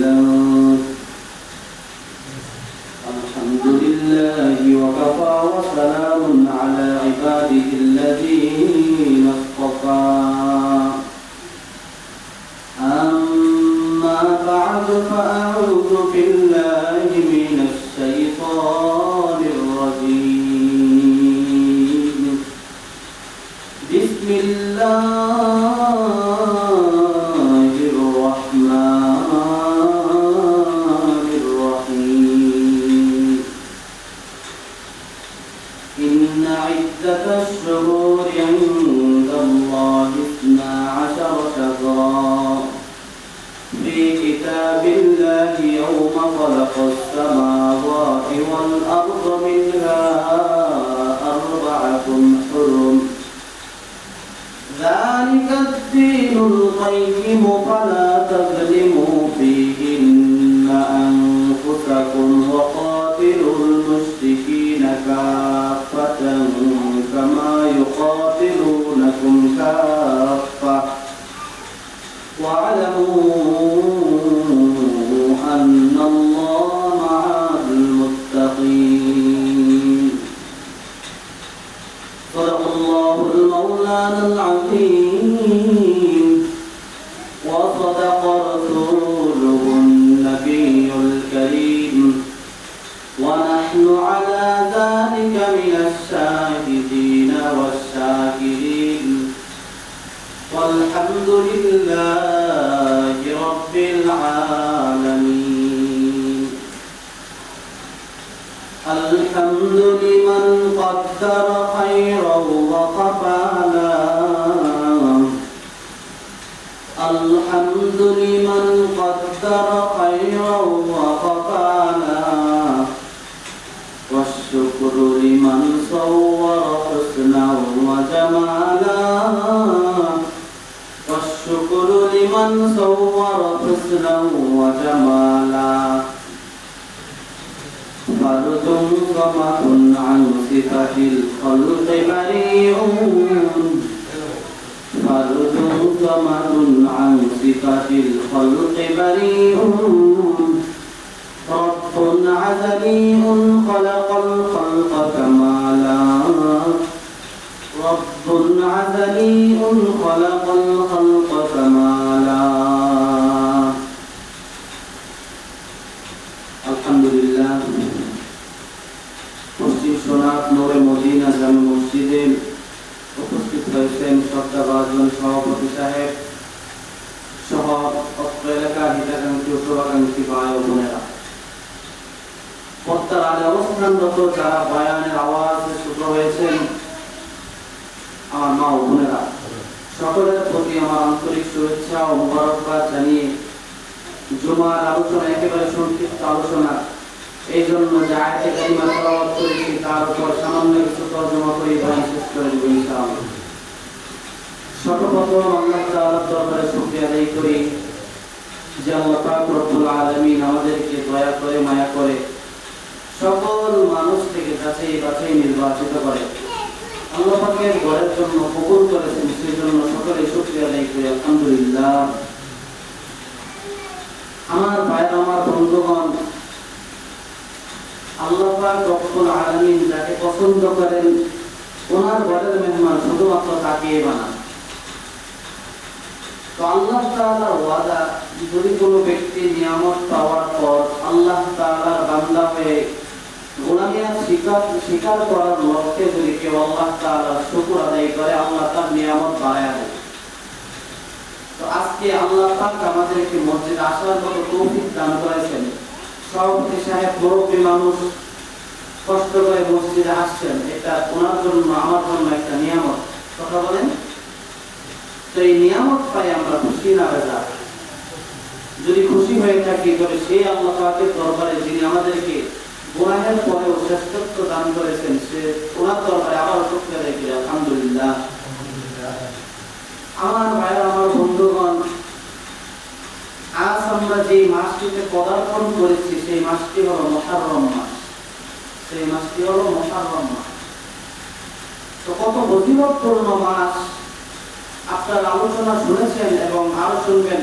الله الحمد لله وكفى وسلام على عباده الذين اصطفى أما بعد فأعوذ بالله من الشيطان الرجيم بسم الله الرحمن الرحيم إن عدة الشهور عند الله 12 شهرا في كتاب الله يوم خلق السماوات والأرض منها 4 حرم ذلك الدين القيم فلا تظلموا فيهن أنفسكم وقاتلوا المشركين كافة كما يقاتلونكم كافة واعلموا أن الله مع المتقين صدق الله المولانا العظيم وصدق رسوله النبي الكريم ونحن على ذلك من الشاهدين والشاكرين والحمد لله رب العالمين الحمد لمن قدر خيرا وقبالا الحمد لمن قدر خيرا وقبالا والشكر لمن صور حسنا وجمالا والشكر لمن صور حسنا وجمالا فرد صمت عن صفة الخلق بريء فرد صمت عن صفة الخلق بريء رب عزلي خلق الخلق كمالا رب عزلي خلق الخلق كمالا الحمد لله পশ্চিম সোনার নূরে মদিনা জামে মসজিদে উপস্থিত হয়েছেন শ্রদ্ধাভাজন সভাপতি সাহেব সহ অত্র এলাকার হিতাকাঙ্ক্ষী ও শুভাকাঙ্ক্ষী ভাই ও বোনেরা পর্দার আড়ে অবস্থানরত যারা বয়ানের আওয়াজে শ্রোত হয়েছেন আমার মা ও বোনেরা সকলের প্রতি আমার আন্তরিক শুভেচ্ছা ও মোবারকবাদ জানিয়ে জুমার আলোচনা একেবারে সংক্ষিপ্ত আলোচনা এই জন্য যে আয়াতে কারিমা তেলাওয়াত করেছি তার উপর সামান্য কিছু তর্জমা করে বয়ান শেষ করে দেব ইনশাআল্লাহ। সর্বপ্রথম আল্লাহ তাআলার দরবারে শুকরিয়া আদায় করি যে আল্লাহ পাক রব্বুল আলামিন আমাদেরকে দয়া করে মায়া করে সকল মানুষ থেকে যাচাই বাছাই নির্বাচিত করে আল্লাহ পাকের ঘরের জন্য কবুল করেছেন সেই জন্য সকলে শুকরিয়া আদায় করি আলহামদুলিল্লাহ। আমার ভাই আমার বন্ধুগণ আল্লাহ পাক রব্বুল আলামিন যাকে পছন্দ করেন ওনার ঘরের মেহমান শুধুমাত্র তাকেই বানান। তো আল্লাহ তাআলার ওয়াদা যদি কোনো ব্যক্তি নিয়ামত পাওয়ার পর আল্লাহ তাআলার বান্দা হয়ে গুনাহিয়াত স্বীকার করার লক্ষ্যে যদি কেউ আল্লাহ তাআলার শুকর আদায় করে আল্লাহ তার নিয়ামত বাড়ায় দেয়। তো আজকে আল্লাহ পাক আমাদেরকে মসজিদে আসার মতো তৌফিক দান করেছেন। সভাপতি সাহেব মুরব্বী মানুষ কষ্ট করে মসজিদে আসছেন, এটা ওনার জন্য আমার জন্য একটা নিয়ামত। কথা বলেন তো এই নিয়ামত পাই আমরা খুশি না বেজা? যদি খুশি হয়ে থাকি তবে সেই আল্লাহ পাকের দরবারে যিনি আমাদেরকে গুনাহের পরেও শ্রেষ্ঠত্ব দান করেছেন সে ওনার দরবারে আবার শুকরিয়া আদায় করি আলহামদুলিল্লাহ। আমার ভাইরা আমার বন্ধুগণ আজ আমরা যে মাসটিতে পদার্পণ করেছি সেই মাসটি হলো মুহররম মাস। সেই মাসটি হলো মুহররম মাস। তো কত ফজিলতপূর্ণ মাস আপনারা আলোচনা শুনেছেন এবং আরো শুনবেন।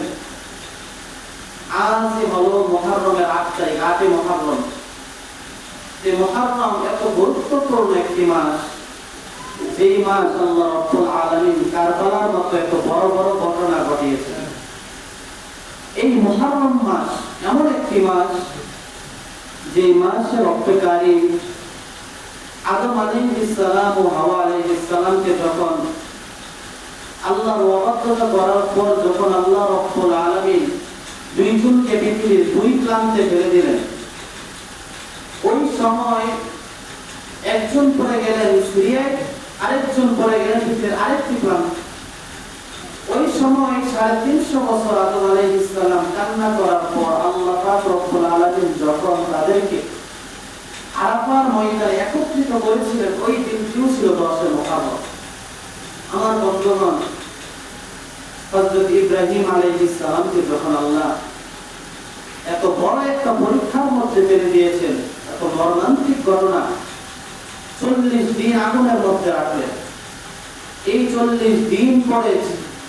আজ হলো মুহররমের 8 তারিখ, 8 মুহররম। এই মুহররম এত গুরুত্বপূর্ণ একটি মাস, যেই মাস আল্লাহ রাব্বুল আলামিন কারবালার মতো এত বড় বড় ঘটনা ঘটিয়েছেন। এই মুহররম মাস এমন একটি মাস, যে মাসের অপেক্ষাকারী আদম আলাইহিস সালাম ও হাওয়া আলাইহিস সালামকে যখন আল্লাহর ওয়াদা করার পর যখন আল্লাহ রাব্বুল আলামিন দুইজনকে পৃথিবীর দুই প্রান্তে ফেলে দিলেন, ওই সময় একজন পড়ে গেলেন সিরিয়ায়, আরেকজন পড়ে গেলেন পৃথিবীর আরেকটি প্রান্তে। ওই সময় 350 বছর আদম আলাইহিস সালাম কান্না করার পর আল্লাহ পাক রব্বুল আলামিন যখন তাদেরকে আরাফার ময়দানে একত্রিত করেছিলেন, ওই দিনটিও ছিল 10 মুহররম। আমার বন্ধুগণ, হযরত ইব্রাহিম আলাইহিস সালামকে যখন আল্লাহ এত বড় একটা পরীক্ষার মধ্যে ফেলে দিয়েছেন, এত মর্মান্তিক ঘটনা, 40 দিন আগুনের মধ্যে রাখলেন। এই 40 দিন পরে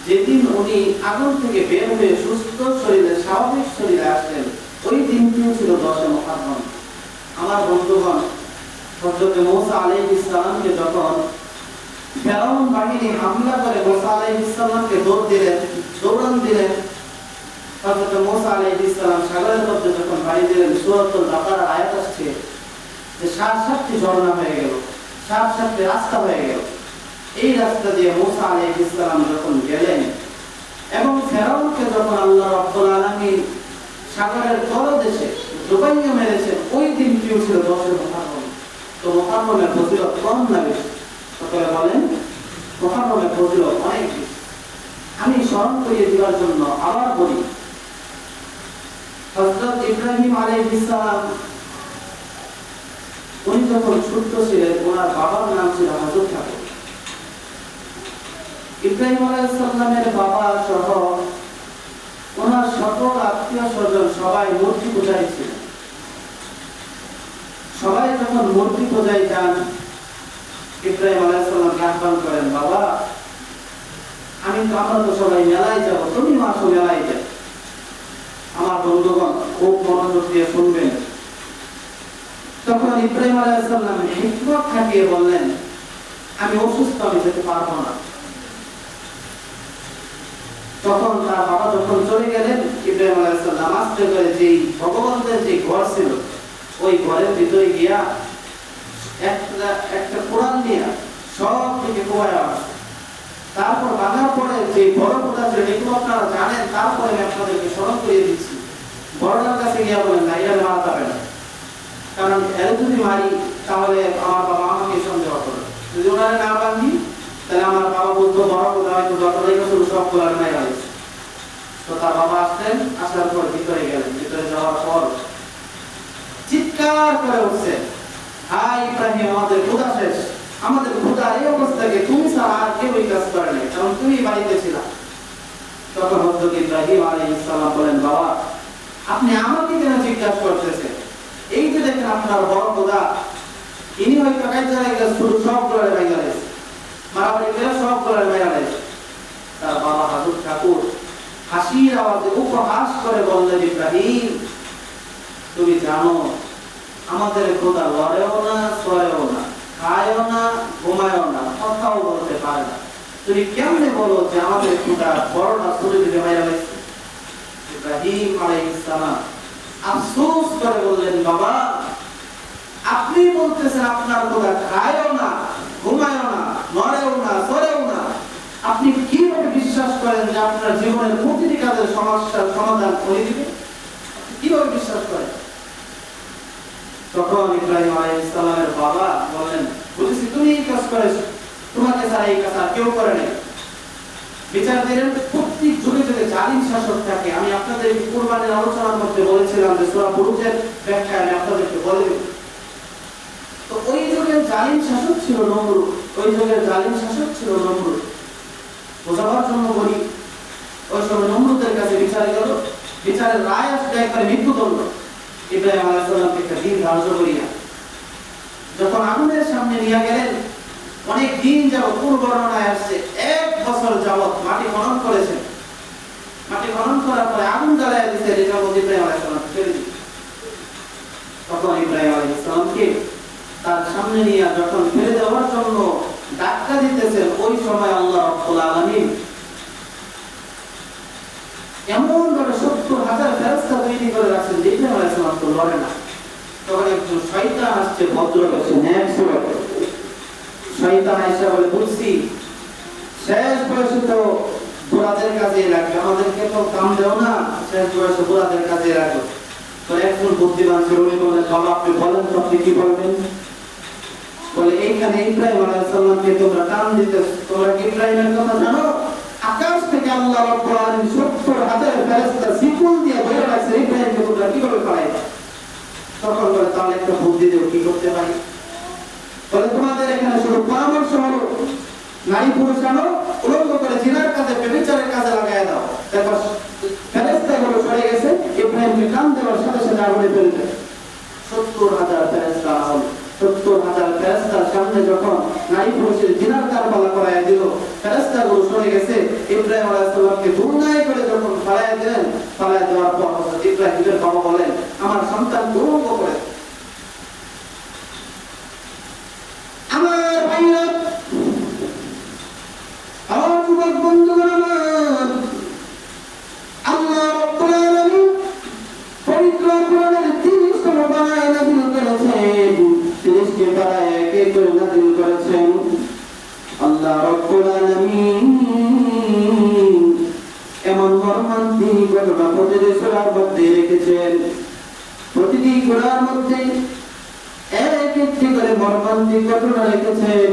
যেদিন উনি আগুন থেকে বের হয়ে সুস্থ শরীরে, স্বাভাবিক শরীরে আসলেন, ওই দিনটিও ছিল 10 মুহররম। আমার বন্ধুগণ, হযরত মূসা আলাইহিস সালামকে যখন ফেরাউন বাহিনী হামলা করে মূসা আলাইহিস সালামকে দৌড়ান দিলেন, হযরত মূসা আলাইহিস সালাম সাগরের মধ্যে যখন পাড়ি দিলেন, সূরাতুল বাকারার আয়াত আসছে যে 7টি ঝর্ণা হয়ে গেল, 7টি রাস্তা হয়ে গেল। এই রাস্তা দিয়ে মূসা আলাইহিস সালাম যখন গেলেন এবং ফেরাউনকে যখন আল্লাহ রাব্বুল আলামিন সাগরের তলদেশে ডুবাইয়া মেরেছেন, ওই দিনটিও ছিল 10 মুহররম। তো মুহররমের ফজিলত কম না বেশি? সকলে বলেন, মুহররমের ফজিলত অনেক বেশি। আমি স্মরণ করিয়ে দেওয়ার জন্য আবার বলি, হযরত ইব্রাহিম আলাইহিস সালাম উনি যখন ছোট ছিলেন, ওনার বাবার নাম ছিল হযরত ঠাকুর। ইব্রাহিম আলাইহিস সালামের বাবা সহ ওনার সকল আত্মীয় স্বজন সবাই মূর্তি পূজারী ছিলেন। সবাই যখন মূর্তি পূজায় যান, ইব্রাহিম আলাইহিস সালাম আহ্বান করেন, বাবা আমরা তো সবাই মেলায় যাব, তুমি আসো মেলায় যাও। আমার বন্ধুগণ, খুব মনোযোগ দিয়ে শুনবেন। তখন ইব্রাহিম আলাইহিস সালাম হিকমত খাটিয়ে বললেন, আমি অসুস্থ, আমি যেতে পারবো না। তখন তার বাবা যখন চলে গেলেন, ইব্রাহিম আলাইহিস সালাম আস্তে করে যে ভগবানের যে ঘর ছিল, ওই ঘরের ভিতরে গিয়া একটা কোরআন নিয়ে সব থেকে কোয়ায় আসে। তারপর বাঁধার পরে যে বড় কোরআন ছিল, এগুলো আপনারা জানেন, তারপরে আমি আপনাদেরকে স্মরণ করিয়ে দিচ্ছি। বড়টার কাছে গিয়া বলেন, না, এটা মারা যাবে না, কারণ এর যদি মারি তাহলে আমার বাবা আমাকে সন্দেহ করবে। যদি ওনারে না বাঁধি তাহলে আমার বাবা বলতো, বড় কথা হয়তো যত লেগে শুরু সব কোরআন নাই আছে। তো তার বাবা আসলেন, আসার পর ভিতরে গেলেন। ভিতরে যাওয়ার পর চিৎকার করে উঠছেন, হাই ইব্রাহিম, আমাদের ক্ষুধা শেষ, আমাদের ক্ষুধার এই অবস্থাকে তুমি ছাড়া আর কেউ এই কাজ করে নাই, কারণ তুমি বাড়িতে ছিলা। তখন হযরত ইব্রাহিম আলাইহিস সালাম বলেন, বাবা আপনি আমাকে কেন জিজ্ঞাসা করতেছেন? এই যে দেখেন আপনার বড় ক্ষুধা, ইনি হয়তো কাজে লাগে শুধু সব করে বাইরে গেছে, মারামারি করে সব করে বাইরে গেছে। তার বাবা হযরত ঠাকুর হাসির আওয়াজে উপহাস করে বললেন, ইব্রাহিম তুমি জানো আমাদের খোদা লড়েও না, সরেও না, খায়ও না, ঘুমায়ও না, কথাও বলতে পারে না। তুমি কেমনে বলো যে আমাদের খোদা বড়টা ছুটে দিতে বাইরে গেছে? ইব্রাহিম আলাইহিস সালাম আফসোস করে বললেন, বাবা আপনি বলতেছেন আপনার খোদা খায়ও না, ঘুমায়ও না, নড়েও না, সরেও না, আপনি কিভাবে বিশ্বাস করেন যে আপনার জীবনের প্রতিটি কাজের সমস্যার সমাধান করে দিবে? কিভাবে বিশ্বাস করেন? তখন ইব্রাহিম আলাইহিস সালামের বাবা বলেন, বুঝেছি তুমি এই কাজ করেছো, তোমাকে ছাড়া এই কাজ আর কেউ করে নাই। বিচার দিলেন, প্রত্যেক যুগে যুগে জালিম শাসক থাকে। আমি আপনাদের কুরবানির আলোচনার মধ্যে বলেছিলাম যে সূরা বুরুজের ব্যাখ্যা আমি আপনাদেরকে বলে দেব। তো ওই যুগের জালিম শাসক ছিল নমরুদ, ওই যুগের জালিম শাসক ছিল নমরুদ। বোঝাবার জন্য বলি, ওই সময় নমরুদের কাছে বিচার গেল, বিচারের রায় আসলে একবারে মৃত্যুদণ্ড। ইব্রাহিম আলাইহিস সালামকে একটা দিন ধার্য করিয়া যখন আগুনের সামনে নিয়ে গেলেন, অনেক দিন যাবত, কোন বর্ণনায় আসছে 1 বছর যাবত মাটি খনন করেছেন। মাটি খনন করার পরে আগুন জ্বালায় দিচ্ছে, এটা মধ্যে ইব্রাহিম আলাইহিস সালাম ফেলে দিচ্ছে। তখন ইব্রাহিম আলাইহিস সালামকে তার সামনে নিয়ে যখন ফেলে দেওয়ার জন্য ধাক্কা দিতেছেন, ওই সময় আল্লাহ রাব্বুল আলামিন এমন ভাবে 70,000 ফেরেশতা তৈরি করে রাখছেন যে ইব্রাহিম আলাইহিস সালাম তো লড়ে না। তখন একজন শয়তান আসছে, ভদ্র বেশে ন্যাক সুরে শয়তান আয়েশা বলে, বুঝছি শেষ বয়সে তো বুড়াদের কাজে লাগবে, আমাদেরকে তো কাম দেও না, শেষ বয়সে বুড়াদের কাজে রাখো। তো একজন বুদ্ধিমান ছিল, উনি বললেন, বাবা আপনি বলেন তো, আপনি কি বলবেন? বলে, এইখানে ইব্রাহিম আলাইহিস সালামকে তোমরা কাম দিতে, তোমরা কি ইব্রাহিমের কথা জানো? আকাশ থেকে আল্লাহ রাব্বুল আলামিন 70,000 ফেরেশতা শিকল দিয়ে ধরে রাখছে, ইব্রাহিমকে তোমরা কিভাবে পালাইবা? তখন বলে, তাহলে একটা বুদ্ধি দেও, কি করতে পারি? বলে, তোমাদের এখানে শুধু পরামর্শ হলো, নারী পুরুষ আনো, উলঙ্গ করে জিনার কাজে, ব্যভিচারের কাজে লাগায় দাও। তারপর ফেরেশতাগুলো সরে গেছে, ইব্রাহিমকে কাম দেওয়ার সাথে সাথে আগুনে ফেলে দেয়। 70,000 ফেরেশতা হল, 70,000 ফেরেশতার সামনে যখন নারী পুরুষের জিনার কারবালা করায় দিল, ফেরেশতাগুলো সরে গেছে। ইব্রাহিম আলাইহিস সালামকে দুনিয়ায় করে যখন ফালায় দিলেন, ফালায় দেওয়ার পর ইব্রাহিমের বাবা বলেন, আমার সন্তান উলঙ্গ করে। আমার ভাইরা, আমার যুবক বন্ধুগণ, আমার আল্লাহ রাব্বুল আলামিন পবিত্র কোরআনের 30তম পারায় নাযিল করেছেন, 30টি পারায় এক এক করে নাযিল করেছেন। আল্লাহ রাব্বুল আলামিন এমন মর্মান্তিক ঘটনা প্রতিটি সূরার মধ্যে রেখেছেন। প্রতিটি সূরার মধ্যে এক একটি করে মর্মান্তিক ঘটনা রেখেছেন।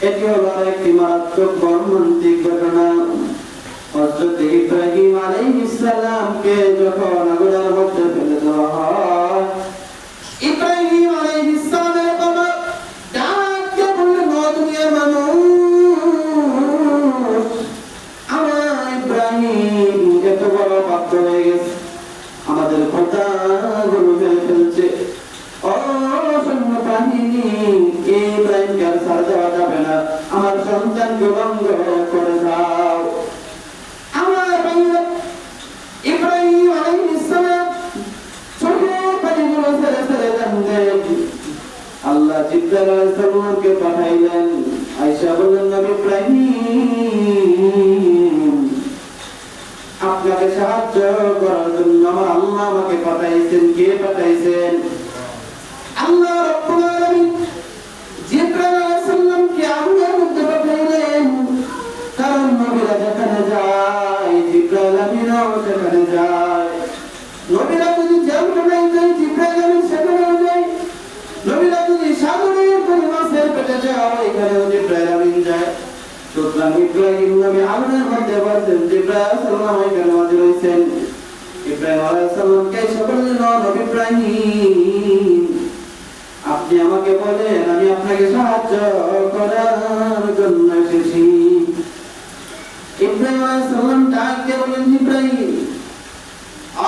এটি হলো একটি মারাত্মক মর্মান্তিক ঘটনা। হযরত ইব্রাহিম আলাইহিস সালামকে যখন আগুনের মধ্যে ফেলে দেওয়া হয়, ইব্রাহিম আলাইহিস সালামের বাবা ডাক দিয়ে বললেন, ও দুনিয়ার মানুষ, আমার ইব্রাহিম এত বড় বাধ্য হয়ে গেছে, আমাদের কথাগুলো ফেলে ফেলছে। ও সৈন্য বাহিনী, ইব্রাহিমকে আর ছাড় দেওয়া যাবে না, আমার সন্তানকে বন্ধ করে দাও। আমার ভাইরা, ইব্রাহিম আলাইহিস সালাম চোখের পানিগুলো ছেড়ে ছেড়ে কাঁদলেন। আল্লাহ জিবরাইল আলাইহিস সালামকে পাঠাইলেন। আয়েশা বললেন, নবী ইব্রাহিম আপনাকে সাহায্য করার জন্য আমার আল্লাহ আমাকে পাঠাইছেন। কে পাঠাইছেন? আল্লাহ রাব্বুল আলামিন জিবরাইল আলাইহিস সালামকে আগুনের মধ্যে পাঠাইলেন। কারণ নবীরা যেখানে যায়, জিবরাইল আমিনও সেখানে যায়। নবীরা যদি জান্নাতে যায়, জিবরাইল আমিন সেখানেও যায়। নবীরা যদি সাগরের পারে মাছের পেটে যায়, এখানেও জিবরাইল আমিন যায়। সুতরাং ইব্রাহিম নবী আগুনের মধ্যে বসেন, জিবরাইল আলাইহিস সালাম এখানে হাজির হয়েছেন। ইব্রাহিম আলাইহিস সালামকে এসে বললেন, নবী ইব্রাহিম আপনি আমাকে বলেন, আমি আপনাকে সাহায্য করার জন্য এসেছি। ইব্রাহিম আলাইহিস সালাম ডাক দিয়ে বললেন, ইব্রাহিম,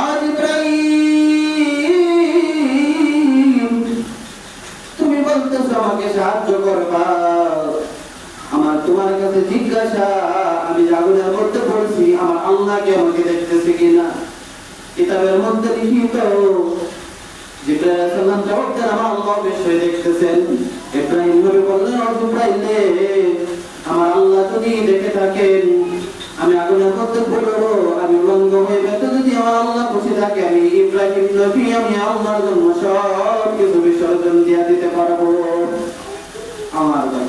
আজ ইব্রাহিম তুমি বলতেছো আমাকে সাহায্য করবা, আমার তোমার কাছে জিজ্ঞাসা, আমি আগুনের মধ্যে পড়ছি, আমার আল্লাহকে আমাকে দেখতেছে কিনা? কিতাবের মধ্যে লিখিত জিবরাইল আলাইহিস সালাম জবাব দেন, আমার আল্লাহ অবশ্যই দেখতেছেন। ইব্রাহিম নবী বললেন, ও জিবরাইল, আমার আল্লাহ যদি দেখে থাকেন, আমি আগুনের মধ্যে পড়ব, আমি উলঙ্গ হয়ে ব্যথা, যদি আমার আল্লাহ খুশি থাকে, আমি ইব্রাহিম নবী আমি আল্লাহর জন্য সব কিছু বিসর্জন দিয়ে দিতে পারবো। আমার ভাই,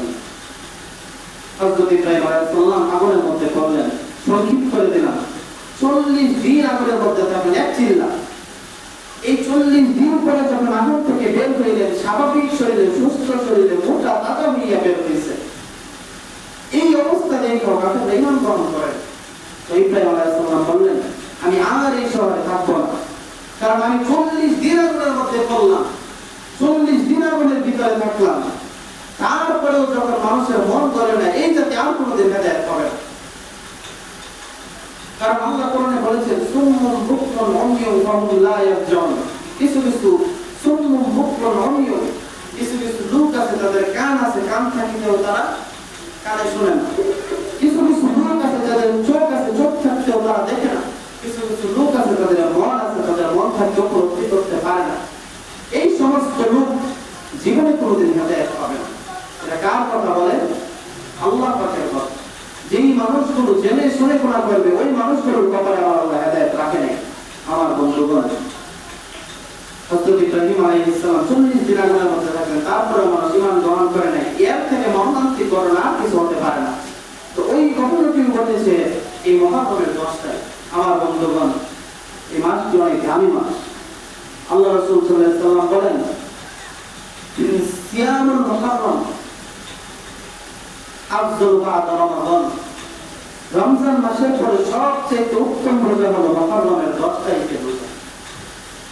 হযরত ইব্রাহিম আলাইহিস সালাম আগুনের মধ্যে পড়লেন। সংক্ষিপ্ত করে দিলাম, 40 দিন আগুনের মধ্যে থাকলেন, এক চিল্লা। এই 40 দিন পরে যখন আগুন থেকে বের হইলেন, স্বাভাবিক শরীরে, সুস্থ শরীরে, মোটা তাজা হইয়া বের হয়েছে। এই অবস্থা দেখে আপনারা ইমান গ্রহণ করেন। তো ইব্রাহিম আলাইহিস সালাম বললেন, আমি আর এই শহরে থাকবো না, কারণ আমি 40 দিন আগুনের মধ্যে পড়লাম, 40 দিন আগুনের ভিতরে থাকলাম, তারপরেও যখন মানুষের মন করে না, এই জাতি আর কোনোদিন হেদায়েত পাবে না। কারণ আল্লাহ কোরআনে বলেছেন, সুম্মুন বুকমুন উমিয়ুন ফাহুম লা ইয়ারজুন। কিছু কিছু সুম্মুন বুকমুন উমিয়ুন, কিছু কিছু লোক আছে তাদের কান আছে, কান থাকিতেও তারা কানে শুনে না। কিছু কিছু লোক আছে যাদের চোখ আছে, চোখ থাকতেও তারা দেখে না। মানুষগুলো জেনে শুনে গুনাহ করবে, ওই মানুষগুলোর কপালে আমার আল্লাহ হেদায়েত রাখে নাই। আমার বন্ধুগণ, হযরত ইব্রাহিম আলাইহিস সালাম 40 দিন আগুনের মধ্যে থাকলেন, তারপরে মানুষ ঈমান গ্রহণ করে নাই। এর থেকে মর্মান্তিক ঘটনা আর কিছু হতে পারে না। তো ওই ঘটনাটি ঘটেছে এই মুহররমের 10টায়। আমার বন্ধুগণ, এই মাসটি অনেক দামি মাস। আল্লাহ রাসূল সাল্লাল্লাহু আলাইহি ওয়াসাল্লাম বলেন, সিয়ামুল মুহররম আফযল বা'দা রমাদান। রমজান মাসের পরে সবচেয়ে উত্তম রোজা হলো মুহররমের 10 তারিখের রোজা।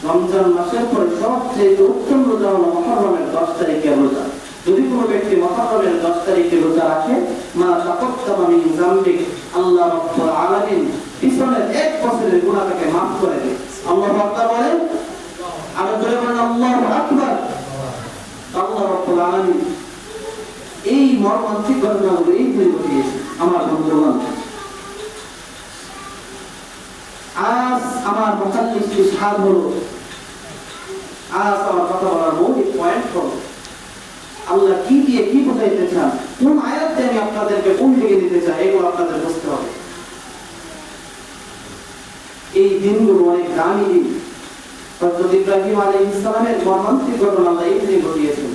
রমজান মাসের পরে সবচেয়ে উত্তম রোজা হলো মুহররমের 10 তারিখের রোজা। যদি কোনো ব্যক্তি মুহররমের 10 তারিখে রোজা রাখে, মা তাকাদ্দামা মিন যামবি, আল্লাহ রাব্বুল আলামিন পিছনের 1 বছরের গুনাহকে maaf করে দেন। আল্লাহু আকবার বলেন, আর জোরে বলেন আল্লাহু আকবার। আল্লাহ রাব্বুল আলামিন এই মর্মান্তিক ঘটনাগুলো এই দিন ঘটিয়েছে। আমার বন্ধুগণ, আজ আমার মুখাল্লিসটি সাদ হলো, আজ আমার কথা বলার মৌলিক পয়েন্ট হলো আল্লাহ কি দিয়ে কি বোঝাইতে চান, কোন আয়াত দিয়ে আমি আপনাদেরকে কোন দিকে দিতে চাই, এগুলো আপনাদের বুঝতে হবে। এই দিনগুলো অনেক দামি দিন। হযরত ইব্রাহিম আলাইহিস সালামের মর্মান্তিক ঘটনা আল্লাহ এই দিনে ঘটিয়েছেন।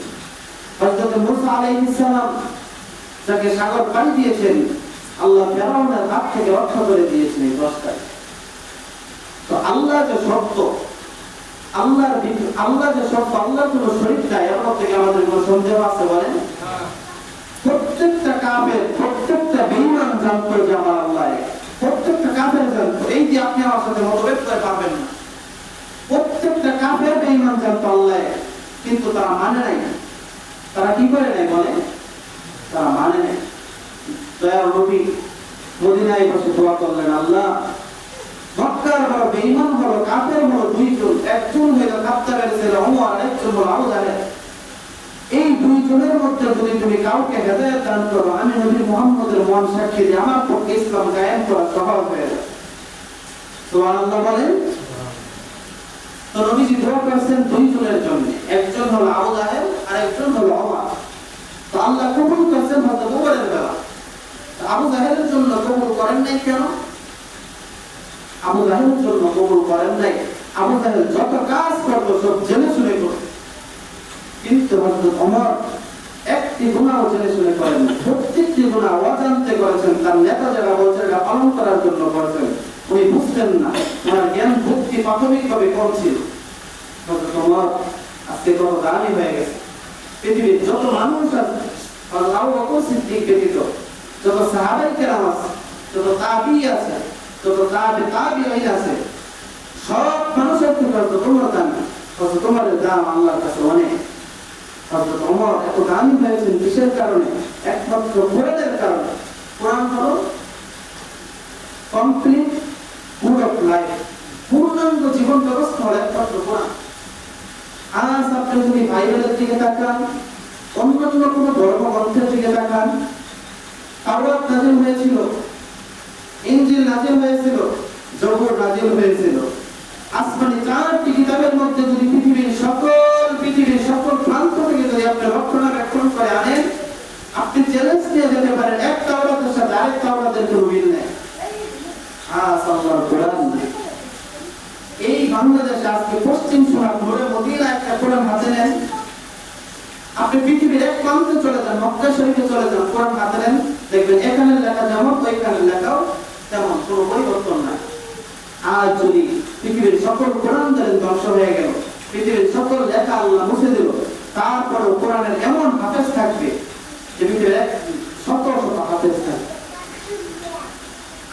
হযরত মূসা আলাইহিস সালাম যাকে সাগর পাড়ি দিয়েছেন, আল্লাহ ফেরাউনের হাত থেকে রক্ষা করে দিয়েছেন এই 10টায়। তো আল্লাহ যে সত্য, আল্লাহ যে সত্য, আল্লাহর কোনো শরীক নাই, এর মধ্যে আমাদের কোনো সন্দেহ আছে বলেন? প্রত্যেকটা কাফের, প্রত্যেকটা বেঈমান জানতো যে আমার আল্লাহ এক। প্রত্যেকটা কাফের জানতো। এই যে আপনি আমার সাথে মতভেদ করতে পারবেন না, প্রত্যেকটা কাফের বেঈমান জানতো আল্লাহ এক, কিন্তু তারা মানে নাই। তারা কি করে নাই বলে? তারা মানে নাই। দয়ার নবী মদিনায় বসে দোয়া করলেন, আল্লাহ মক্কার বড় বেঈমান হলো, কাফের হলো দুইজন, একজন হলো খাত্তাবের ছেলে ওমর, আরেকজন হলো আবু জাহেল। এই দুইজনের মধ্যে যদি তুমি কাউকে হেদায়েত দান করো, আমি নবী মুহাম্মদের মন সাক্ষী দিয়ে আমার পক্ষে ইসলাম কায়েম করা সহজ হয়ে যাবে। সুবহানাল্লাহ বলেন। তো নবীজি দোয়া করেছেন দুইজনের জন্য, একজন হলো আবু জাহেল আর একজন হলো ওমর। তো আল্লাহ কবুল করেছেন হযরত ওমরের বেলা। আবু জাহেলের জন্য কবুল করেন নাই কেন? আবু জাহেলের জন্য কবুল করেন নাই, আবু জাহেল যত কাজ করতো সব জেনে শুনে করতো, কিন্তু হযরত ওমর একটি গুনাহ জেনে শুনে করেন না, প্রত্যেকটি গুনাহ অজান্তে করেছেন। তার নেতা যারা বলছে এটা পালন করার জন্য করেছেন, উনি বুঝতেন না, ওনার জ্ঞান বুদ্ধি প্রাথমিকভাবে কম ছিল। হযরত ওমর আজকে কত দামি হয়ে গেছে। পৃথিবীর যত মানুষ আছে, হযরত আবু বকর সিদ্দিক ব্যতীত যত সাহাবায়ে কেরাম আছে, যত তাবী আছে, যত তাবিঈন আছে, সব মানুষের থেকে হযরত ওমর দামি। হযরত ওমরের দাম আল্লাহর কাছে অনেক। হযরত ওমর এত দামি হয়েছেন কিসের কারণে? একমাত্র কোরআনের কারণে। কোরআন হলো কমপ্লিট ফুল অফ লাইফ, পূর্ণাঙ্গ জীবন ব্যবস্থা হলো একমাত্র কোরআন। আজ আপনি যদি বাইবেলের দিকে তাকান, অন্যান্য কোনো ধর্মগ্রন্থের দিকে তাকান, তাওরাত নাযিল হয়েছিল, ইনজিল নাযিল হয়েছিল, জবুর নাযিল হয়েছিল। আসমানি 4টি কিতাবের মধ্যে যদি পৃথিবীর সকল প্রান্ত থেকে যদি আপনি রক্ষণাবেক্ষণ করে আনেন, আপনি চ্যালেঞ্জ নিয়ে যেতে পারেন এক তাওরাতের সাথে আরেক তাওরাতের কোনো মিল নেই। আল্লাহর কোরআন এই বাংলাদেশে আজকে পশ্চিম সুরাত ধরে মদিনা একটা কোরআন হাতে নেন, আপনি পৃথিবীর এক প্রান্তে চলে যান, মক্কা শরীফে চলে যান, কোরআন হাতে নেন, দেখবেন এখানের লেখা যেমন ওইখানের লেখাও তেমন, কোনো পরিবর্তন নাই। আজ যদি পৃথিবীর সকল কোরআন ধরেন ধ্বংস হয়ে গেল, পৃথিবীর সকল লেখা আল্লাহ মুছে দিল, তারপরে কোরআনের এমন হাফেজ থাকবে যে পৃথিবীর শত শত হাফেজ থাকবে।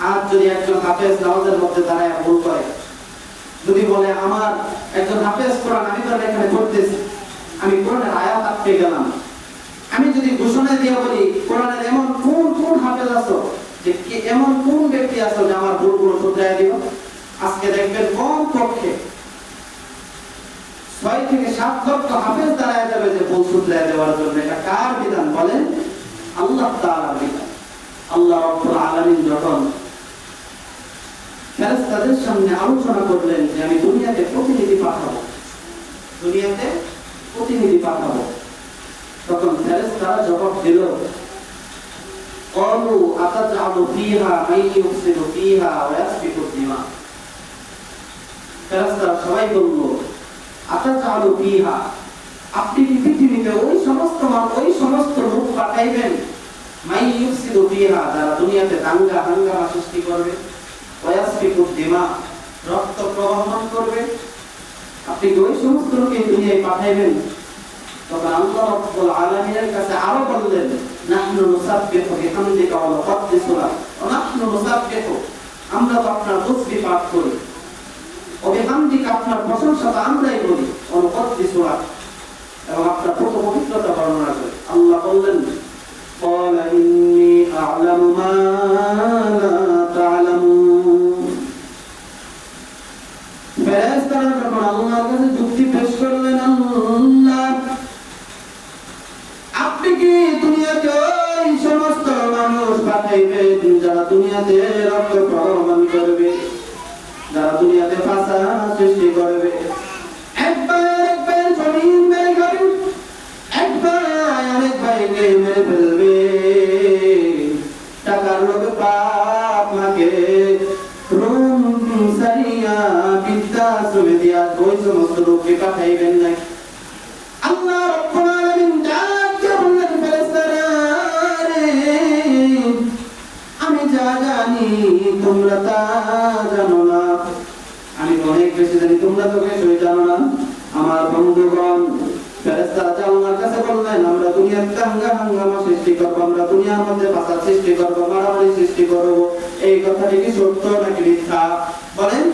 আজ যদি একজন হাফেজ নামাজের মধ্যে দাঁড়ায় ভুল করে, যদি বলে আমার একজন হাফেজ কোরআন, আমি তো এখানে পড়তেছি, আমি কোরআনের আয়াত আটকে গেলাম, আমি যদি ঘোষণা দিয়ে বলি কোরআনের এমন কোন হাফেজ আছো, যে এমন কোন ব্যক্তি আছো যে আমার ভুলগুলো শুধরাই দিও, আজকে দেখবেন কম পক্ষে 6 থেকে 7 লক্ষ হাফেজ দাঁড়ায় যাবে যে ভুল শুধরাই দেওয়ার জন্য। এটা কার বিধান বলেন? আল্লাহ তাআলার বিধান। আল্লাহ রাব্বুল আলামিন যখন ফেরেশতাদের সামনে আলোচনা করলেন যে আমি দুনিয়াতে প্রতিনিধি পাঠাবো, তখন ফেরেশতারা জবাব দিল, ক্বালু আতাজআলু ফীহা মান ইউফসিদু ফীহা ওয়া ইয়াসফিকু দিমা। ফেরেশতারা সবাই বলল, আতাজআলু ফীহা, আপনি কি পৃথিবীতে ওই সমস্ত লোক পাঠাইবেন, মান ইউফসিদু ফীহা, যারা দুনিয়াতে দাঙ্গা হাঙ্গামা সৃষ্টি করবে, ওয়া ইয়াসফিকু দিমা, রক্ত প্রবাহমান করবে, আপনি কি ওই সমস্ত লোককে দুনিয়ায় পাঠাইবেন? তখন আল্লাহ রাব্বুল আলামিনের কাছে আরো বললেন, নাহনু নুসাব্বিহু বিহামদিকা ওয়া নুকদ্দিসু লাক, ওয়া নাহনু নুসাব্বিহু, আমরা তো আপনার তাসবিহ পাঠ করি, ওয়া বিহামদিকা, আপনার প্রশংসা তো আমরাই করি, ওয়া নুকদ্দিসু লাক, এবং আপনার পবিত্রতা বর্ণনা করি। আল্লাহ বললেন, ক্বালা ইন্নী আ'লামু মা লা তা'লামুন। ফেরেশতারা যখন আল্লাহর কাছে যুক্তি পেশ করলেন, আল্লাহ আপনি কি দুনিয়াতে ওই সমস্ত মানুষ পাঠাইবেন যারা দুনিয়াতে রক্ত প্রবাহমান করবে, যারা দুনিয়াতে ফাসাদ সৃষ্টি করবে, একবার জমিন মেরে খাবে, একবার আরেক ভাইকে মেরে ফেলবে, টাকার লোভে বাপ মাকে রুম সারিয়া বৃদ্ধাশ্রমে দিয়া ওই সমস্ত লোককে পাঠাইবেন না। আল্লাহ রাব্বুল আলামিন ডাকতে বললেন, ফেরেশতারা রে, আমি যা জানি তোমরা তা জানো না, আমি অনেক বেশি জানি, তোমরা তো কিছুই জানো না। আমার বন্ধুগণ, ফেরেশতারা আল্লাহর কাছে বললেন, আমরা দুনিয়াতে দাঙ্গা হাঙ্গামা সৃষ্টি করব, আমরা দুনিয়ার মধ্যে ফাসাদ সৃষ্টি করব, মারামারি সৃষ্টি করব, এই কথাটি কি সত্য নাকি মিথ্যা বলেন?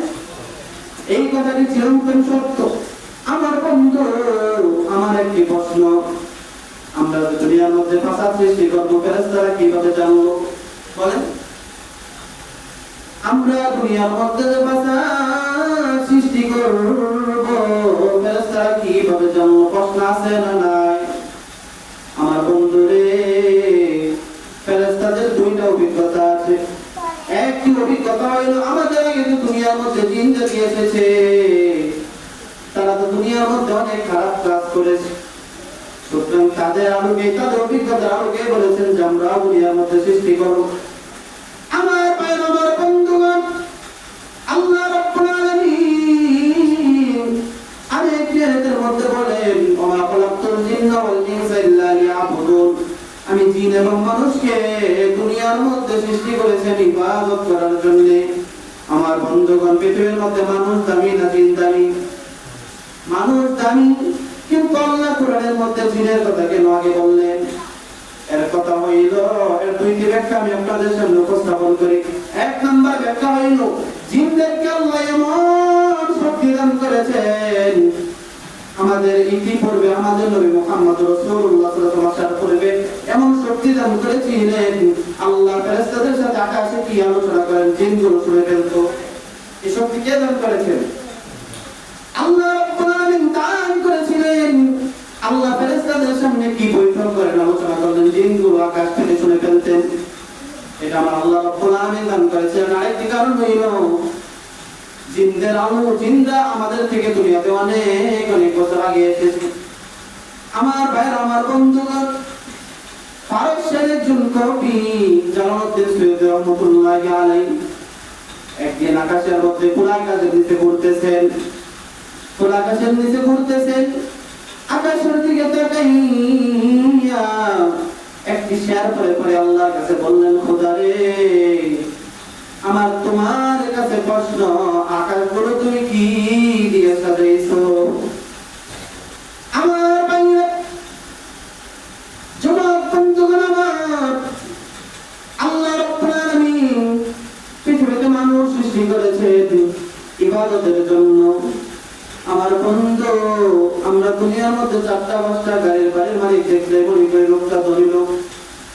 এই কথাটি চিরন্তন সত্য। আমার বন্ধু, আমার একটি প্রশ্ন, আমরা দুনিয়ার মধ্যে ফাসাদ সৃষ্টি করব, ফেরেশতারা কিভাবে জানলো বলেন? আমরা দুনিয়ার মধ্যে ফাসাদ সৃষ্টি করব, ফেরেশতারা কিভাবে জানলো? প্রশ্ন আছে না নাই? আমার বন্ধুরে, ফেরেশতাদের দুইটা অভিজ্ঞতা আছে। একটি অভিজ্ঞতা হইল, আমাদের আগে দুনিয়ার মধ্যে জিন জাতি এসেছে, তারা তো দুনিয়ার মধ্যে অনেক খারাপ কাজ করেছে, সুতরাং তাদের অভিজ্ঞতার আলোকে বলেছেন যে আমরা দুনিয়ার মধ্যে সৃষ্টি করব। আমার ভাইয়ের, আমার বন্ধুগণ, আল্লাহ রাব্বুল আলামিন আরেকটি আয়াতের মধ্যে বলেন, ওয়া খালাকতুল জিন্না ওয়াল ইনসা ইল্লা লিয়াবুদুন, আমি জিন এবং মানুষকে দুনিয়ার মধ্যে সৃষ্টি করেছি ইবাদত করার জন্য। আমার বন্ধুগণ, পৃথিবীর মধ্যে মানুষ দামি না জিন দামি? মানুষ দামি, কিন্তু আল্লাহ কোরআনের মধ্যে জিনের কথা কেন আগে বললেন? এর কথা হইল, এর দুইটি ব্যাখ্যা আমি আপনাদের সামনে উপস্থাপন করি। এক নম্বর ব্যাখ্যা হইল, জিনদেরকে আল্লাহ এমন শক্তি দান করেছেন, আমাদের ইতিপূর্বে আমাদের নবী মুহাম্মদ রাসূলুল্লাহ সাল্লাল্লাহু আলাইহি ওয়াসাল্লাম পূর্বে এমন শক্তি দান করেছিলেন, আল্লাহ ফেরেশতাদের সাথে আকাশে কি আলোচনা করেন, জিনগুলো শুনে ফেলতো। এই শক্তি কে দান করেছেন? আল্লাহ রাব্বুল আলামিন দান করেছিলেন। আল্লাহ ফেরেশতাদের সামনে কি বৈঠক করেন, আলোচনা করলেন, জিনগুলো আকাশ থেকে শুনে ফেলতেন। এটা আমার আল্লাহ রাব্বুল আলামিন দান করেছেন। আরেকটি কারণ হইল, জিনরা আমাদের থেকে দুনিয়াতে অনেক অনেক বছর আগে এসেছে। আমার ভাইয়ের, আমার বন্ধুগণ, ফারসের একজন কবি জালালউদ্দিন সৈয়দ রহমাতুল্লাহি আলাইহি একদিন আকাশের মধ্যে খোলা আকাশের নিচে ঘুরতেছেন, আকাশের দিকে তাকাইয়া একটি শেয়ার পরে আল্লাহর কাছে বললেন, খোদা রে, আমার তোমার কাছে প্রশ্ন, আকাশগুলো তুমি কি দিয়ে সাজাইছো? আমার ভাইরা, যুবক বন্ধুগণ আমার, আল্লাহ রাব্বুল আলামিন পৃথিবীতে মানুষ সৃষ্টি করেছেন ইবাদতের জন্য। আমার বন্ধু, আমরা দুনিয়ার মধ্যে 4টা-5টা গাড়ির বাড়ির মালিক দেখলে মনে করি লোকটা ধনী লোক,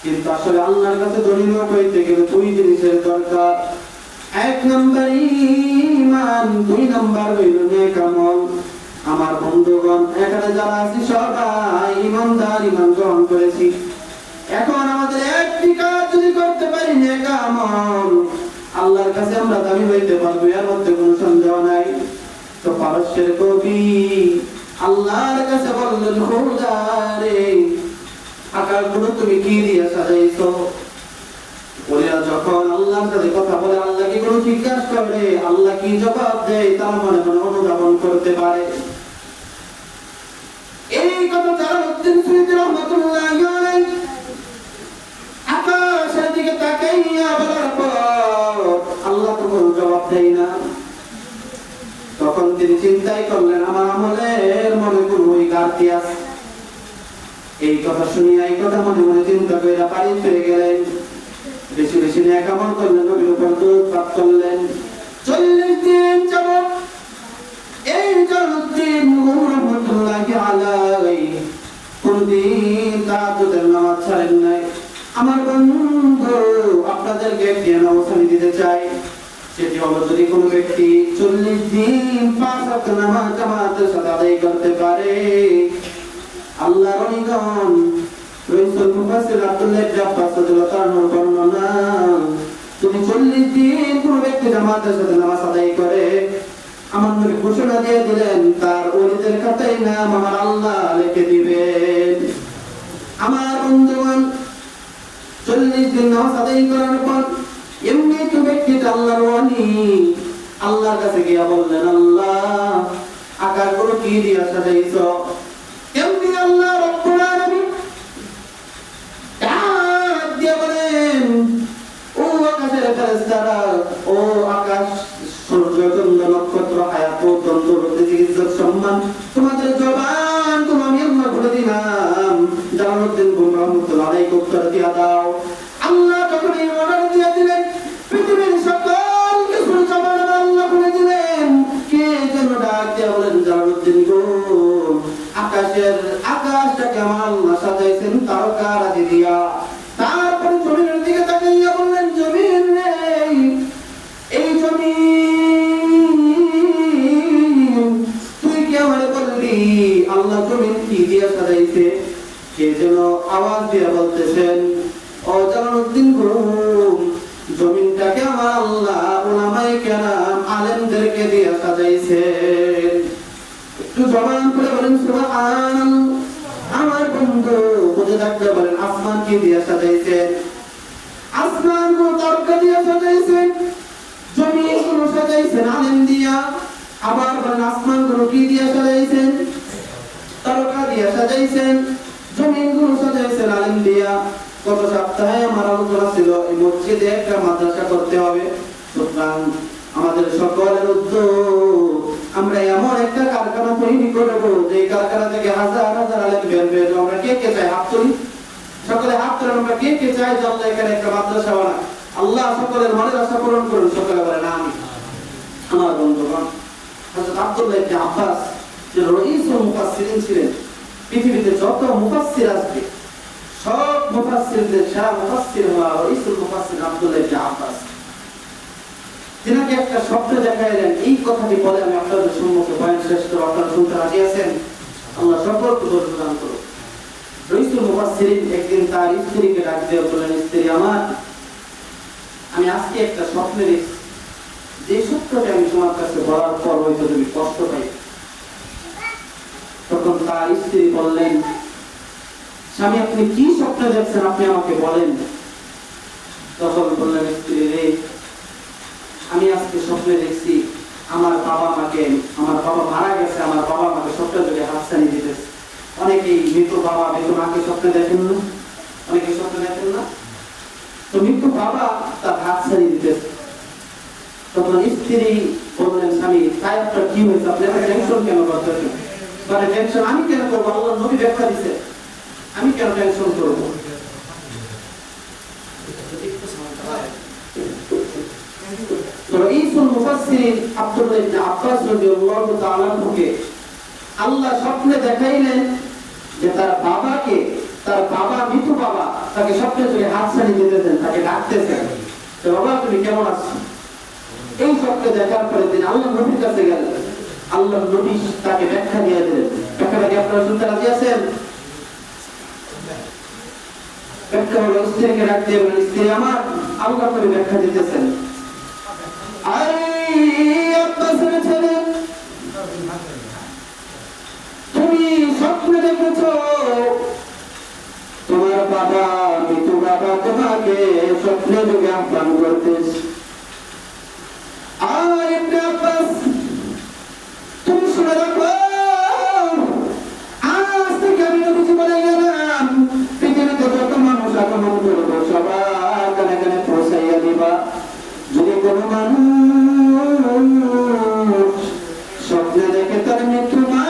কিন্তু আসলে আল্লাহর কাছে ধনী লোক হইতে গেলে 2 জিনিসের দরকার। 1 নম্বর ঈমান, 2 নম্বর হইল নেক আমল। আমার বন্ধুগণ, এখানে যারা আছি সবাই ঈমানদার, ঈমান গ্রহণ করেছি। এখন আমাদের একটি কাজ যদি করতে পারি, নেক আমল, আল্লাহর কাছে আমরা দামি হইতে পারবো, এর মধ্যে কোনো সন্দেহ নাই। তো পারস্যের কবি আল্লাহর কাছে বললেন, খোদা রে, আকাশগুলো তুমি কি দিয়ে সাজাইছো? ওরা যখন আল্লাহর সাথে কথা বলে, আল্লাহকে কোনো জিজ্ঞাসা করে, আল্লাহ কি জবাব দেয় তার মনে মনে অনুধাবন করতে পারে। এই কথা জালালউদ্দিন সুয়ুতী রাহমাতুল্লাহি আলাইহি আকাশের দিকে তাকাইয়া বলার পর আল্লাহ তো কোনো জবাব দেয় না। তখন তিনি চিন্তাই করলেন, আমার আমলের মনে কোনো ওই ঘাটতি আছে। এই কথা শুনিয়া, এই কথা মনে মনে চিন্তা করে বাড়ি ফিরে গেলেন। বেশি বেশি নেক আমল করলেন, নবীর উপর দরুদ পাঠ করলেন। 40 দিন যাবত এই জালালউদ্দিন রাহমাতুল্লাহি আলাইহি কোনদিন তাহাজ্জুদের নামাজ ছাড়েন নাই। আমার বন্ধু, আপনাদেরকে একটি নমুনা দিতে চাই। সেটি হলো, যদি কোনো ব্যক্তি 40 দিন 5 ওয়াক্ত নামাজ জামাতের সাথে আদায় করতে পারে, আল্লাহর অলিগণ, রাসূল মুফাসসির আব্দুল্লাহ ইবনে আব্বাস রাদিয়াল্লাহু আনহু বর্ণনা, যদি 40 দিন কোনো ব্যক্তি জামাতের সাথে নামাজ আদায় করে, আমার নবী ঘোষণা দিয়ে দিলেন, তার ওলিদের খাতায় নাম আমার আল্লাহ লিখে দিবেন। আমার বন্ধুগণ, 40 দিন নামাজ আদায় করার পর এমনি তো ব্যক্তিটা আল্লাহর ওলি, আল্লাহর কাছে গিয়া বললেন, আল্লাহ, আকাশগুলো কি দিয়া সাজাইছো? এমনি আল্লাহ রব্বুল আলামিন ডাক দিয়া বলেন, ও আকাশের ফেরেশতারা, ও আকাশ, সূর্য, চন্দ্র, নক্ষত্র, হায়াত, তন্ত্র, ইজ্জত, সম্মান, তোমাদের জবান তুমি আমি আল্লাহ বলে দিলাম। জালালউদ্দিন রাহমাতুল্লাহি আলাইহি উত্তর দিয়া দাও। আল্লাহ যখন এই অর্ডার দিয়ে দিলেন, পৃথিবীর সকল কিছুর জবান আল্লাহ বলে দিলেন। কে যেন ডাক দিয়া বলেন, জালালউদ্দিন গো, আকাশটাকে আমার আল্লাহ সাজাইছেন তারকারাজি দিয়া। তারপরে জমিনের দিকে তাকাইয়া বললেন, জমিন রে, এই জমিন, তুই কি আমারে বললি আল্লাহ জমিন কি দিয়া সাজাইছে? কে যেন আওয়াজ দিয়া বলতেছেন, ও জালালউদ্দিন গো, জমিনটাকে আমার আল্লাহ উলামায়ে কেরাম, আলেমদেরকে দিয়া সাজাইছেন। একটু জবান করে বলেন সুবহানাল্লাহ। আমার বন্ধু বুঝে থাকতে বলেন, আসমান কি দিয়া সাজাইছেন? আসমান গো তারকা দিয়া সাজাইছেন, জমিন গুলো সাজাইছেন আলেম দিয়া। আবার বলেন, আসমান গুলো কি দিয়া সাজাইছেন? তারকা দিয়া সাজাইছেন, জমিন গুলো সাজাইছেন আলেম দিয়া। গত সপ্তাহে আমার আলোচনা ছিল, এই মসজিদে একটা মাদ্রাসা করতে হবে। সুতরাং আমাদের সকলের উদ্যোগ, আমরা এমন একটা কারখানা তৈরি করবো, যে কারখানা থেকে হাজার হাজার আলেম বের বের। আমরা কে কে চাই? হাত তুলি, সকলে হাত তুলেন। আমরা কে কে চাই যে আল্লাহ এখানে একটা মাদ্রাসা বানায়? আল্লাহ সকলের মনের আশা পূরণ করুন। সকলে বলেন আমিন। আমার বন্ধুগণ, হযরত আব্দুল্লাহ ইবনে আব্বাস, যে রাইসুল মুফাসসিরিন ছিলেন, পৃথিবীতে যত মুফাসসির আসবে সব মুফাসসিরদের সেরা মুফাসসির হলো রাইসুল মুফাসসির আব্দুল্লাহ ইবনে আব্বাস। তিনাকে একটা শব্দ দেখাইলেন, এই কথাটি বলে আমি আপনাদের সম্মুখে বয়ান শেষ করব। আপনারা শুনতে রাজি আছেন? আল্লাহ সকলকে দোয়া প্রদান করুন। রাইসুল মুফাসসিরিন একদিন তার স্ত্রীকে ডাক দিয়ে বললেন, স্ত্রী আমার, আমি আজকে একটা স্বপ্ন দেখছি, যে সত্যটা আমি তোমার কাছে বলার পর হয়তো তুমি কষ্ট পাই। তখন তার স্ত্রী বললেন, স্বামী, আপনি কি স্বপ্ন দেখছেন, আপনি আমাকে বলেন। তখন বললেন, স্ত্রী রে, আমি আজকে স্বপ্নে দেখছি আমার বাবা মারা গেছে, আমার বাবা আমাকে স্বপ্নে দেখে হাতছানি দিতেছে। অনেকেই মৃত বাবা মৃত মাকে স্বপ্নে দেখেন না? অনেকে স্বপ্নে দেখেন না? তো মৃত বাবা তার হাতছানি দিতেছে। তখন স্ত্রী বললেন, স্বামী, তাই আপনার কি হয়েছে? আপনি আমার টেনশন কেন করতেছেন? মানে টেনশন আমি কেন করবো? আল্লাহ নবী ব্যাখ্যা দিছে, আমি কেন টেনশন করবো? রাইসুল মুফাসসিরিন আব্দুল্লাহ ইবনে আব্বাস রাদিয়াল্লাহু তাআলা থেকে আল্লাহ স্বপ্নে দেখাইলেন যে তার বাবা মৃত বাবা তাকে স্বপ্নে চোখে হাতছানি দিতেছেন, তাকে ডাকতেছেন, তো বাবা তুমি কেমন আছো? এই স্বপ্নে দেখার পরে তিনি আল্লাহ নবীর কাছে গেলেন। আল্লাহ নবী তাকে ব্যাখ্যা দিয়ে দিলেন। ব্যাখ্যাটা কি আপনারা শুনতে রাজি আছেন? ব্যাখ্যা হলো, স্ত্রীকে ডাক দিয়ে বলেন, স্ত্রী আমার, আল্লাহ নবী ব্যাখ্যা দিতেছেন, তুমি স্বপ্নে দেখেছ তোমার বাবা মৃত বাবা তোমাকে স্বপ্নে যুগে আহ্বান করতেছি। আর ইবনে আব্বাস তুমি শুনে রাখো, আজ থেকে আমি নবীজি বলে গেলাম, পৃথিবীতে যত মানুষ আগমন করবো সবার কানে কানে পৌঁছাইয়া দিবা। যদি কোনো মানুষ স্বপ্নে দেখে তার মৃত্যু মা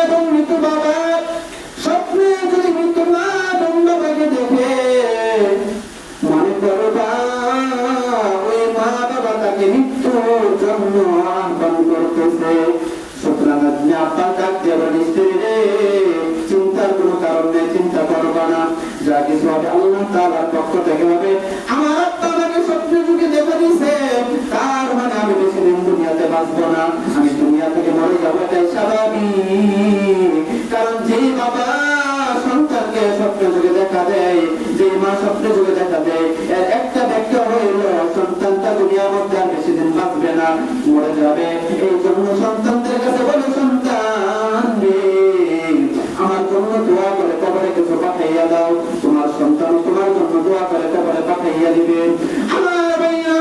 এবং মৃত্যু বাবা, স্বপ্নে যদি মৃত্যু মা এবং বাবাকে দেখে, মনে করবা ওই মা বাবা তাকে মৃত্যুর জন্য আহ্বান করতেছে। সুতরাং আপনি আপনার ডাকতে পারেন, স্ত্রী রে চিন্তার কোনো কারণ নেই, চিন্তা করবা না, যা কিছু হবে আল্লাহ তাআলার পক্ষ থেকে হবে। আমার আত্মা আমাকে স্বপ্নে যুগে দেখা দিছে, তার মানে আমি বেশি দিন দুনিয়াতে বাঁচবো না, আমি দুনিয়া থেকে মরে যাবো, এটাই স্বাভাবিক। কারণ যে বাবা সন্তানকে স্বপ্নে যুগে দেখা দেয়, যে মা স্বপ্নে যুগে দেখা দেয়, এর একটা ব্যাখ্যা হইল সন্তানটা দুনিয়ার মধ্যে আর বেশি দিন বাঁচবে না, মরে যাবে। এই জন্য সন্তানদের কাছে বলে, সন্তান রে আমার জন্য দোয়া করে কবরে কিছু পাঠাইয়া দাও, তোমার সন্তান তোমার জন্য দোয়া করে কবরে পাঠাইয়া দিবে। আমার ভাইয়া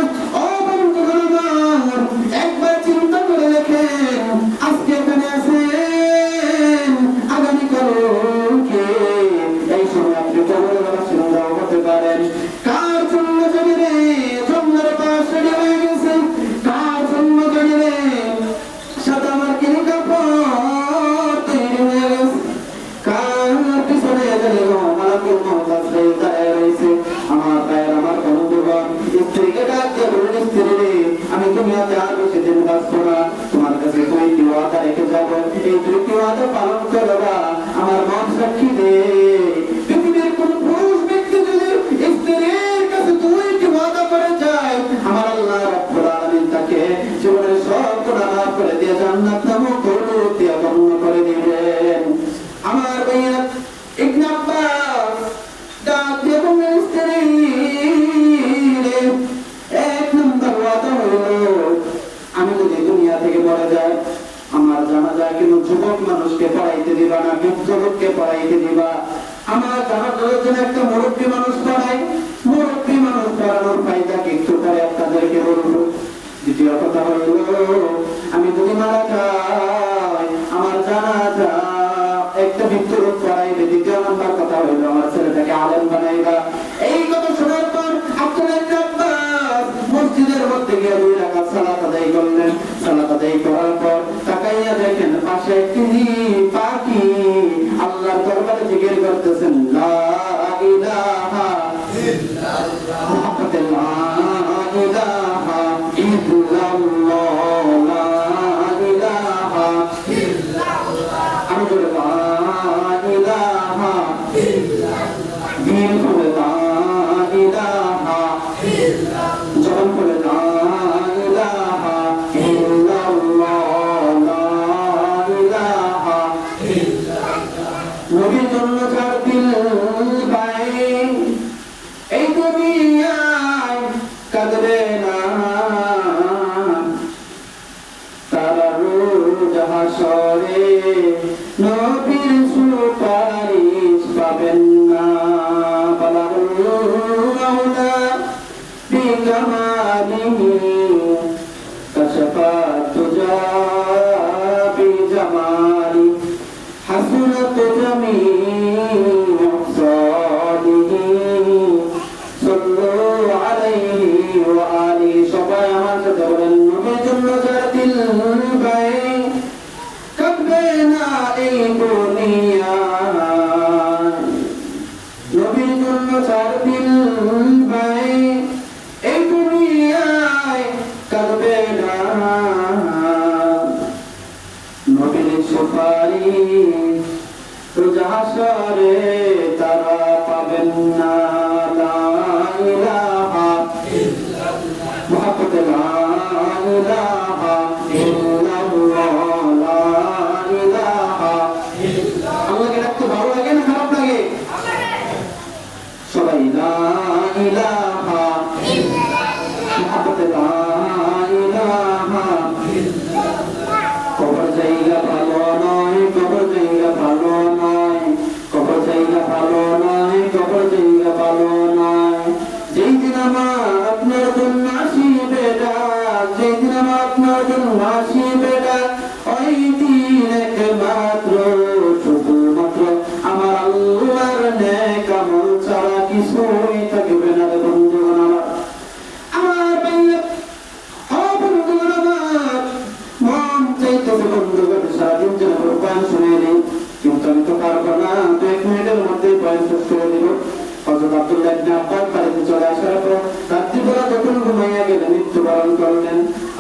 ও বন্ধুগণ আমার, একবার চিন্তা করে দেখেন, আজকে এখানে আছেন, আগামীকাল কে এই সময় আপনি কবরের বাসিন্দাও হতে পারেন। কার জন্য জানিলে জন্মের পাশ রেডি হয়ে গেছে, কার জন্য জানিলে সাদা মার্কিন কাপড় তৈরি হয়ে গেছে, কার পিছনে জানিলে মালাকুল মউত আসলে দাঁড়ায় রয়েছে। আমার ভাইয়ের, আমার বন্ধুগণ, স্ত্রীকে ডাক দিয়ে বললেন, স্ত্রী রে আমি দুনিয়াতে আর বেশি দিন বাঁচবো না, তোমার কাছে দুইটি ওয়াদা রেখে যাবো, এই দুইটি ওয়াদা পালন করবা, আমার মন সাক্ষী দে। পৃথিবীর কোন পুরুষ ব্যক্তি যদি স্ত্রীর কাছে দুইটি ওয়াদা করে যায়, আমার আল্লাহ রাব্বুল আলামিন তাকে জীবনের সব গুনাহ মাফ করে দিয়ে জান্নাত নামক গৌরব দিয়ে গণ্য করে দিবেন। আমার ভাইয়া ইবনে আব্বাস ডাক দিয়ে বললেন, স্ত্রী রে এক নম্বর ওয়াদা হলো, আমি যদি দুনিয়া থেকে মরে যাই, আমার জানাজা কিন্তু যুবক মানুষকে পড়াইতে দিবা না, বৃদ্ধ লোককে পড়াইতে দিবা। আমার জানাজার জন্য একটা মুরব্বী মানুষ পড়াই, মুরব্বী মানুষ পড়ানোর ফায়দা কিন্তু পরে আপনাদেরকে বলবো। দ্বিতীয় কথা হলো, আমি যদি মারা যাই, আমার জানাজা একটা বৃদ্ধ লোক পড়াইবে। দ্বিতীয় নম্বর কথা হইলো, আমার ছেলেটাকে আলেম বানাইবা। এই কথা শোনার পর আব্দুল্লাহ ইবনে আব্বাস মসজিদের মধ্যে গিয়ে 2 রাকাত সালাত আদায় করলেন। সালাত আদায় করার পর তাকাইয়া দেখেন পাশে একটি পাখি আল্লাহর দরবারে জিকির করতেছেন, লা ইলাহা ইল্লাল্লাহ, লা ইলাহা ইল্লাল্লাহ, লা ইলাহা ইল্লাল্লাহ। আমি বলে লা ইলাহা ইল্লাল্লাহ, দিন বলে লা ইলাহা ইল্লাল্লাহ, জবান বলে লা ইলাহা ইল্লাল্লাহ, লা ইলাহা ইল্লাল্লাহ। নবীর জন্য যার দিল পায় এই দুনিয়ায় কাঁদবে না, তারা রোজ হাসরে নবীর সুপারিশ পাবেন না। বালাউলা বিকামালিহি কাশাফাত তুজা বিজামালি হাসনাত জামিউ সালিহি সাল্লু আলাইহি ওয়া আলিহি। সবাই আমার সাথে বলেন, নবীর জন্য যার দিল পায় কাঁদবে না এই দুনিয়ায়, নবীর জন্য যার দিল পায় এই দুনিয়ায় কাঁদবে না, নবীর সুপারিশ রোজ হাসরে তারা পাবেন না। লা ইলাহা ইল্লাল্লাহ, মুহাম্মদ লা ইলাহা ইল্লাল্লাহ, লা ইলাহা ইল্লাল্লাহ। আল্লাহকে ডাকতে ভালো লাগে না খারাপ লাগে? সবাই লা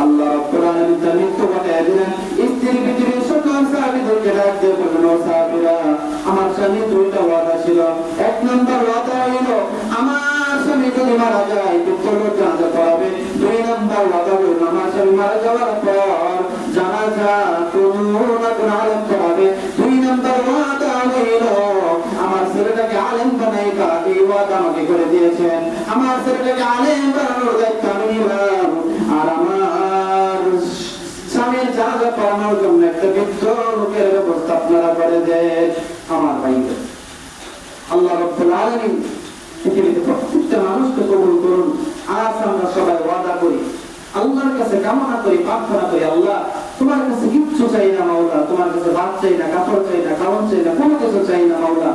আল্লাহ রাব্বুল আলামিন তার মৃত্যু ঘটায় দিলেন। স্ত্রী পৃথিবীর সকল সাহাবীদেরকে ডাক দিয়ে বললেন, ও সাহাবীরা, আমার স্বামী দুইটা ওয়াদা ছিল। এক নম্বর ওয়াদা হলো আমার স্বামী যদি মারা যায় পুত্রলোক জানাজা পড়াবে। দুই নম্বর ওয়াদা হলো আমার স্বামী মারা যাওয়ার পর জানাজা কোন আলেম পড়াবে। দুই নম্বর ওয়াদা হলো আমার ছেলেটাকে আলেম বানাইবা। এই ওয়াদা আমাকে করে দিয়েছেন। আমার ছেলেটাকে আলেম বানানোর দায়িত্ব আমি নিলাম। আর আমার স্বামীর জানাজা পড়ানোর জন্য একটা বৃদ্ধ লোকের ব্যবস্থা আপনারা করে দেন। আমার ভাইকে আল্লাহ রাব্বুল আলামিন পৃথিবীতে প্রত্যেকটা মানুষকে কবুল করুন। আজ আমরা সবাই ওয়াদা করি, আল্লাহর কাছে কামনা করি, প্রার্থনা করি, আল্লাহ তোমার কাছে কিচ্ছু চাই না মাওলা, তোমার কাছে ভাত চাই না, কাপড় চাই না, খাওয়ান চাই না, কোনো কিছু চাই না মাওলা।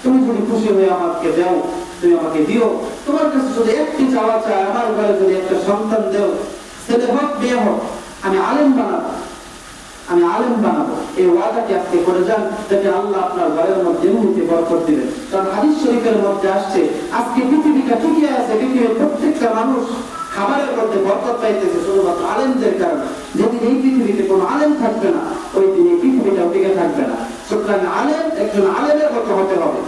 তুমি যদি খুশি হয়ে আমাকে দাও, তুমি আমাকে দিও। তোমার কাছে শুধু একটি চাওয়া চাই, আমার ঘরে যদি একটা সন্তান দেও, ছেলে হোক মেয়ে হোক, আমি আলেম বানাবো, আমি আলেম বানাবো। এই ওয়াদাটি আজকে করে যান, যাতে আল্লাহ আপনার ঘরের মধ্যে এমনিতে বরকত দিবেন। কারণ হাদিস শরীফের মধ্যে আসছে আজকে পৃথিবীটা টিকে আছে, পৃথিবীর প্রত্যেকটা মানুষ খাবারের মধ্যে বরকত পাইতেছে শুধুমাত্র আলেমদের কারণে। যেদিন এই পৃথিবীতে কোনো আলেম থাকবে না, ওই দিন এই পৃথিবীটাও টিকে থাকবে না। সুতরাং আলেম একজন আলেমের মতো হতে হবে।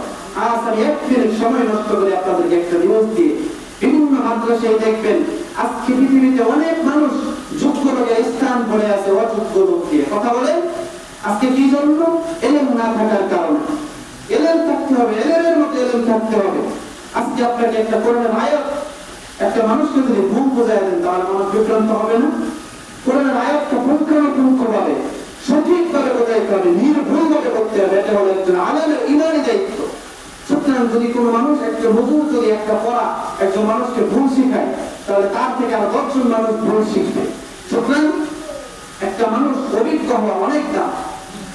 আজ আমি এক মিনিট সময় নষ্ট করে আপনাদেরকে একটা নিউজ দিয়ে বিভিন্ন মাদ্রাসায় দেখবেন আজকে পৃথিবীতে অনেক মানুষ যোগ্য লোকে স্থান পড়ে আছে অযোগ্য লোক দিয়ে কথা বলে। আজকে কি জন্য? এলেম না থাকার কারণে। এলেম থাকতে হবে, এলেমের মতো এলেম থাকতে হবে। আজকে আপনাকে একটা কোরআনের আয়াত একটা মানুষকে যদি ভুল বোঝায় দেন, তাহলে মানুষ বিভ্রান্ত হবে না? কোরআনের আয়াতটা পুঙ্খানুপুঙ্খভাবে সঠিকভাবে বোঝাইতে হবে, নির্ভুলভাবে করতে হবে। এটা হলো একজন আলেমের ইমানি দায়িত্ব। সুতরাং যদি কোনো মানুষ একটা হুজুর যদি একটা পড়া একজন মানুষকে ভুল শিখায়, তাহলে তার থেকে আরো 10 জন মানুষ ভুল শিখবে। সুতরাং একটা মানুষ অভিজ্ঞ হওয়া অনেক দাম।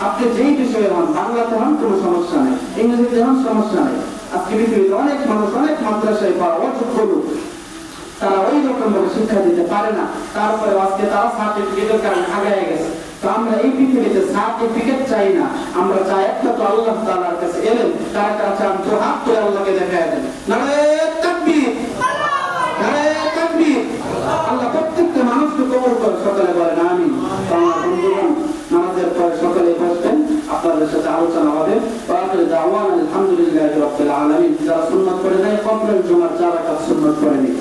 আপনি যেই বিষয়ে হন, বাংলাতে হন কোনো সমস্যা নেই, ইংরেজিতে হন সমস্যা নেই। আজকে পৃথিবীতে অনেক মানুষ অনেক মাদ্রাসায় পড়া অযোগ্য লোক, তারা ওই রকম ভাবে শিক্ষা দিতে পারে না। তারপরে আজকে তারা সার্টিফিকেটের কারণে আগায় গেছে। তো আমরা এই পৃথিবীতে সার্টিফিকেট চাই না, আমরা চাই একটা তো আল্লাহ তাআলার কাছে এলেন। কারা কারা চান তো হাত তুলে আল্লাহকে দেখায় দেন। নারে তাকবীর, নারে তাকবীর। আল্লাহ প্রত্যেকটা মানুষকে কবুল করে, সকলে বলেন আমিন। আমার বন্ধুগণ, নামাজের পরে সকলে বসবেন, আপনাদের সাথে আলোচনা হবে। ওয়াকিল দাওয়ানা আলহামদুলিল্লাহি রাব্বিল আলামিন। যারা সুন্নাত পড়ে নাই কবরের জুমার 4 রাকাত সুন্নাত পড়ে নিন।